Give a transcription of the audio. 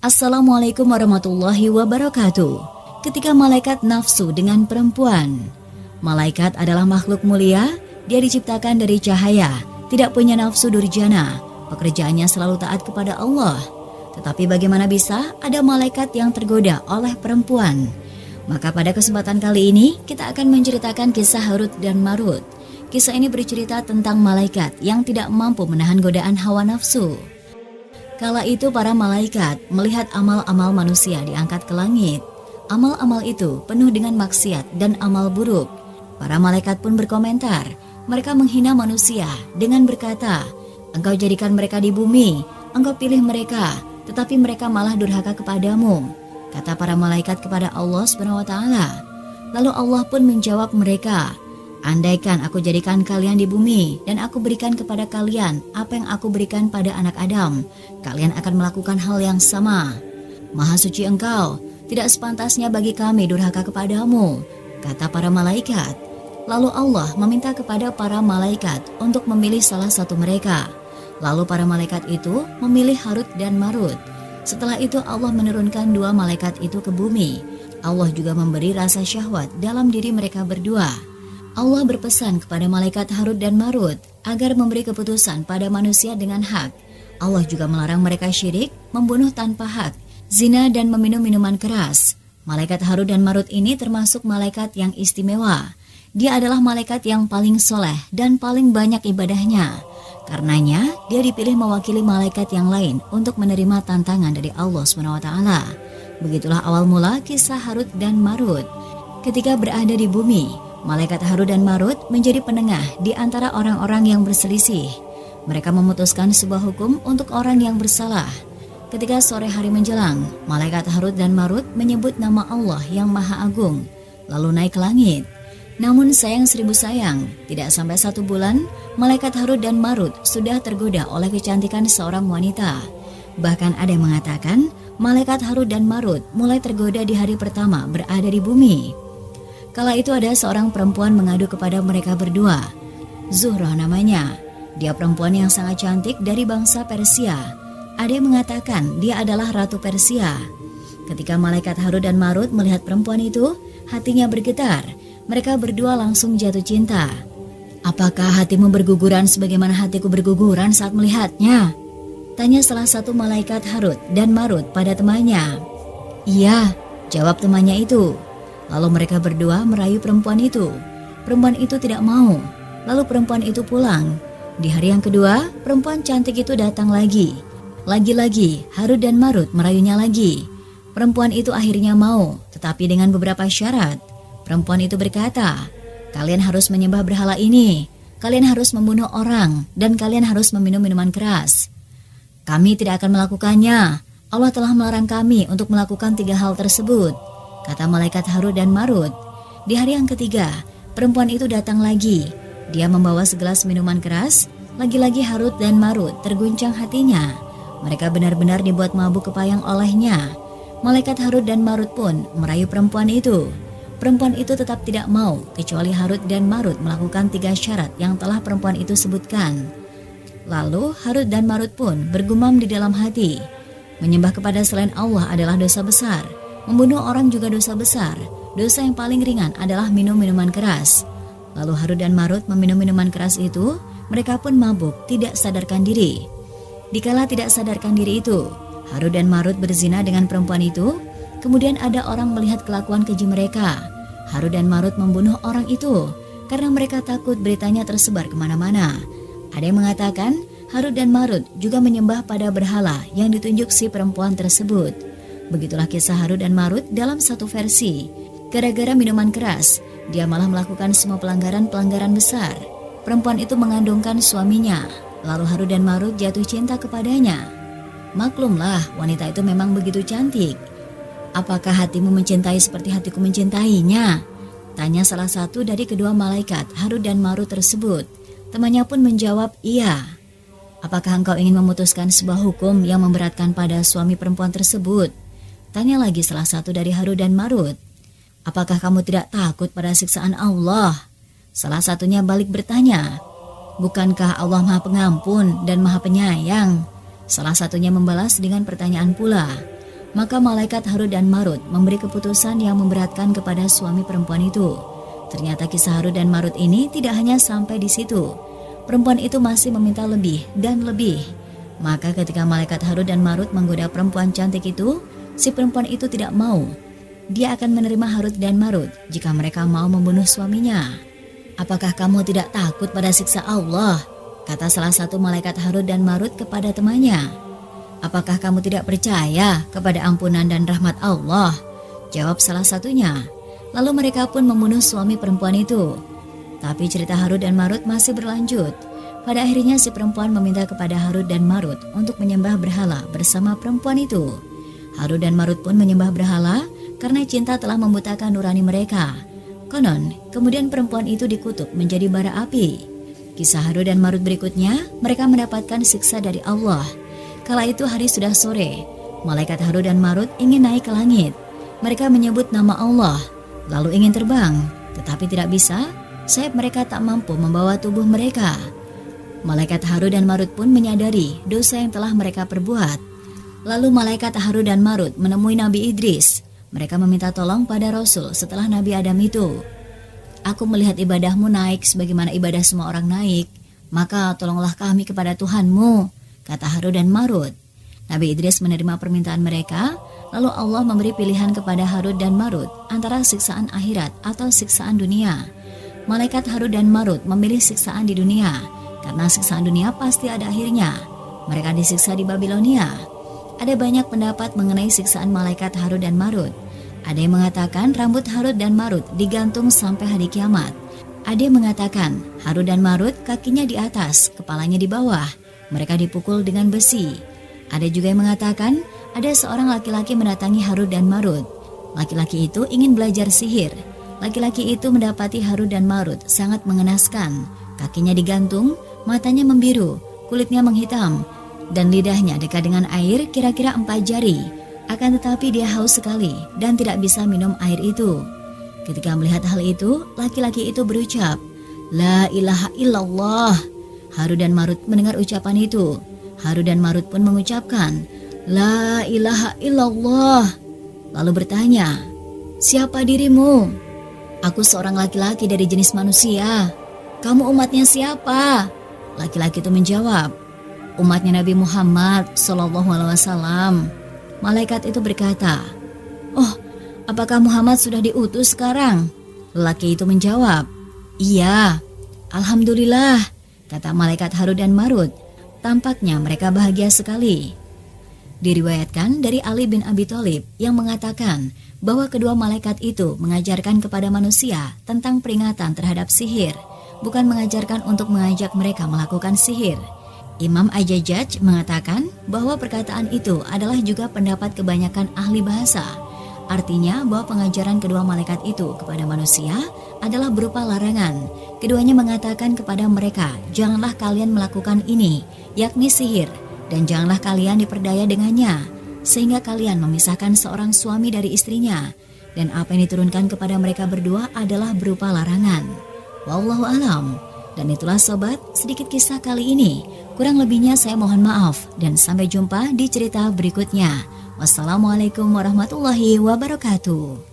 Assalamualaikum warahmatullahi wabarakatuh. Ketika malaikat nafsu dengan perempuan. Malaikat adalah makhluk mulia, dia diciptakan dari cahaya, tidak punya nafsu durjana, pekerjaannya selalu taat kepada Allah. Tetapi bagaimana bisa ada malaikat yang tergoda oleh perempuan? Maka pada kesempatan kali ini kita akan menceritakan kisah Harut dan Marut. Kisah ini bercerita tentang malaikat yang tidak mampu menahan godaan hawa nafsu. Kala itu para malaikat melihat amal-amal manusia diangkat ke langit. Amal-amal itu penuh dengan maksiat dan amal buruk. Para malaikat pun berkomentar. Mereka menghina manusia dengan berkata, "Engkau jadikan mereka di bumi, engkau pilih mereka, tetapi mereka malah durhaka kepadamu." Kata para malaikat kepada Allah SWT. Lalu Allah pun menjawab mereka, "Andaikan aku jadikan kalian di bumi dan aku berikan kepada kalian apa yang aku berikan pada anak Adam, kalian akan melakukan hal yang sama. Maha suci engkau, tidak sepantasnya bagi kami durhaka kepadamu," kata para malaikat. Lalu Allah meminta kepada para malaikat untuk memilih salah satu mereka. Lalu para malaikat itu memilih Harut dan Marut. Setelah itu Allah menurunkan dua malaikat itu ke bumi. Allah juga memberi rasa syahwat dalam diri mereka berdua. Allah berpesan kepada malaikat Harut dan Marut agar memberi keputusan pada manusia dengan hak. Allah juga melarang mereka syirik, membunuh tanpa hak, zina dan meminum minuman keras. Malaikat Harut dan Marut ini termasuk malaikat yang istimewa. Dia adalah malaikat yang paling soleh dan paling banyak ibadahnya. Karenanya, dia dipilih mewakili malaikat yang lain untuk menerima tantangan dari Allah SWT. Begitulah awal mula kisah Harut dan Marut. Ketika berada di bumi, malaikat Harut dan Marut menjadi penengah di antara orang-orang yang berselisih. Mereka memutuskan sebuah hukum untuk orang yang bersalah. Ketika sore hari menjelang, malaikat Harut dan Marut menyebut nama Allah yang Maha Agung, lalu naik ke langit. Namun sayang seribu sayang, tidak sampai 1 bulan, malaikat Harut dan Marut sudah tergoda oleh kecantikan seorang wanita. Bahkan ada yang mengatakan, malaikat Harut dan Marut mulai tergoda di hari pertama berada di bumi. Kala itu ada seorang perempuan mengadu kepada mereka berdua. Zuhrah namanya. Dia perempuan yang sangat cantik dari bangsa Persia. Ada yang mengatakan dia adalah Ratu Persia. Ketika malaikat Harut dan Marut melihat perempuan itu, hatinya bergetar. Mereka berdua langsung jatuh cinta. "Apakah hatimu berguguran sebagaimana hatiku berguguran saat melihatnya?" tanya salah satu malaikat Harut dan Marut pada temannya. "Iya," jawab temannya itu. Lalu mereka berdua merayu perempuan itu. Perempuan itu tidak mau. Lalu perempuan itu pulang. Di hari yang kedua, perempuan cantik itu datang lagi. Lagi-lagi, Harut dan Marut merayunya lagi. Perempuan itu akhirnya mau, tetapi dengan beberapa syarat. Perempuan itu berkata, "Kalian harus menyembah berhala ini. Kalian harus membunuh orang, dan kalian harus meminum minuman keras." "Kami tidak akan melakukannya. Allah telah melarang kami untuk melakukan 3 hal tersebut," kata malaikat Harut dan Marut. Di hari yang ketiga, perempuan itu datang lagi. Dia membawa segelas minuman keras. Lagi-lagi Harut dan Marut terguncang hatinya. Mereka benar-benar dibuat mabuk kepayang olehnya. Malaikat Harut dan Marut pun merayu perempuan itu. Perempuan itu tetap tidak mau, kecuali Harut dan Marut melakukan 3 syarat yang telah perempuan itu sebutkan. Lalu Harut dan Marut pun bergumam di dalam hati, menyembah kepada selain Allah adalah dosa besar. Membunuh orang juga dosa besar. Dosa yang paling ringan adalah minum minuman keras. Lalu Harut dan Marut meminum minuman keras itu. Mereka pun mabuk, tidak sadarkan diri. Dikala tidak sadarkan diri itu, Harut dan Marut berzina dengan perempuan itu. Kemudian ada orang melihat kelakuan keji mereka. Harut dan Marut membunuh orang itu karena mereka takut beritanya tersebar kemana-mana. Ada yang mengatakan Harut dan Marut juga menyembah pada berhala yang ditunjuk si perempuan tersebut. Begitulah kisah Harut dan Marut dalam satu versi. Gara-gara minuman keras, dia malah melakukan semua pelanggaran-pelanggaran besar. Perempuan itu mengandungkan suaminya, lalu Harut dan Marut jatuh cinta kepadanya. Maklumlah, wanita itu memang begitu cantik. "Apakah hatimu mencintai seperti hatiku mencintainya?" tanya salah satu dari kedua malaikat Harut dan Marut tersebut. Temannya pun menjawab, "Iya." "Apakah engkau ingin memutuskan sebuah hukum yang memberatkan pada suami perempuan tersebut?" tanya lagi salah satu dari Harut dan Marut. "Apakah kamu tidak takut pada siksaan Allah?" Salah satunya balik bertanya, "Bukankah Allah Maha Pengampun dan Maha Penyayang?" Salah satunya membalas dengan pertanyaan pula, Maka malaikat Harut dan Marut memberi keputusan yang memberatkan kepada suami perempuan itu. Ternyata kisah Harut dan Marut ini tidak hanya sampai di situ. Perempuan itu masih meminta lebih dan lebih. Maka ketika malaikat Harut dan Marut menggoda perempuan cantik itu, si perempuan itu tidak mau. Dia akan menerima Harut dan Marut jika mereka mau membunuh suaminya. "Apakah kamu tidak takut pada siksa Allah?" kata salah satu malaikat Harut dan Marut kepada temannya. "Apakah kamu tidak percaya kepada ampunan dan rahmat Allah?" jawab salah satunya. Lalu mereka pun membunuh suami perempuan itu. Tapi cerita Harut dan Marut masih berlanjut. Pada akhirnya si perempuan meminta kepada Harut dan Marut untuk menyembah berhala bersama perempuan itu. Harut dan Marut pun menyembah berhala karena cinta telah membutakan nurani mereka. Konon, kemudian perempuan itu dikutuk menjadi bara api. Kisah Harut dan Marut berikutnya, mereka mendapatkan siksa dari Allah. Kala itu hari sudah sore, malaikat Harut dan Marut ingin naik ke langit. Mereka menyebut nama Allah, lalu ingin terbang, tetapi tidak bisa, sayap mereka tak mampu membawa tubuh mereka. Malaikat Harut dan Marut pun menyadari dosa yang telah mereka perbuat. Lalu malaikat Harut dan Marut menemui Nabi Idris. Mereka meminta tolong pada Rasul setelah Nabi Adam itu. "Aku melihat ibadahmu naik sebagaimana ibadah semua orang naik, maka tolonglah kami kepada Tuhanmu," kata Harut dan Marut. Nabi Idris menerima permintaan mereka, lalu Allah memberi pilihan kepada Harut dan Marut antara siksaan akhirat atau siksaan dunia. Malaikat Harut dan Marut memilih siksaan di dunia, karena siksaan dunia pasti ada akhirnya. Mereka disiksa di Babilonia. Ada banyak pendapat mengenai siksaan malaikat Harut dan Marut. Ada yang mengatakan rambut Harut dan Marut digantung sampai hari kiamat. Ada yang mengatakan Harut dan Marut kakinya di atas, kepalanya di bawah. Mereka dipukul dengan besi. Ada juga yang mengatakan ada seorang laki-laki mendatangi Harut dan Marut. Laki-laki itu ingin belajar sihir. Laki-laki itu mendapati Harut dan Marut sangat mengenaskan. Kakinya digantung, matanya membiru, kulitnya menghitam, dan lidahnya dekat dengan air kira-kira 4 jari. Akan tetapi dia haus sekali dan tidak bisa minum air itu. Ketika melihat hal itu, laki-laki itu berucap, "La ilaha illallah." Harut dan Marut mendengar ucapan itu. Harut dan Marut pun mengucapkan, "La ilaha illallah." Lalu bertanya, "Siapa dirimu?" "Aku seorang laki-laki dari jenis manusia." "Kamu umatnya siapa?" Laki-laki itu menjawab, "Umatnya Nabi Muhammad SAW." Malaikat itu berkata, "Oh, apakah Muhammad sudah diutus sekarang?" Lelaki itu menjawab, "Iya." "Alhamdulillah," kata malaikat Harut dan Marut. Tampaknya mereka bahagia sekali. Diriwayatkan dari Ali bin Abi Thalib yang mengatakan bahwa kedua malaikat itu mengajarkan kepada manusia tentang peringatan terhadap sihir, bukan mengajarkan untuk mengajak mereka melakukan sihir. Imam Ajajaj mengatakan bahwa perkataan itu adalah juga pendapat kebanyakan ahli bahasa. Artinya bahwa pengajaran kedua malaikat itu kepada manusia adalah berupa larangan. Keduanya mengatakan kepada mereka, "Janganlah kalian melakukan ini," yakni sihir, "dan janganlah kalian diperdaya dengannya, sehingga kalian memisahkan seorang suami dari istrinya." Dan apa yang diturunkan kepada mereka berdua adalah berupa larangan. Wallahu alam. Dan itulah sobat, sedikit kisah kali ini. Kurang lebihnya saya mohon maaf dan sampai jumpa di cerita berikutnya. Wassalamualaikum warahmatullahi wabarakatuh.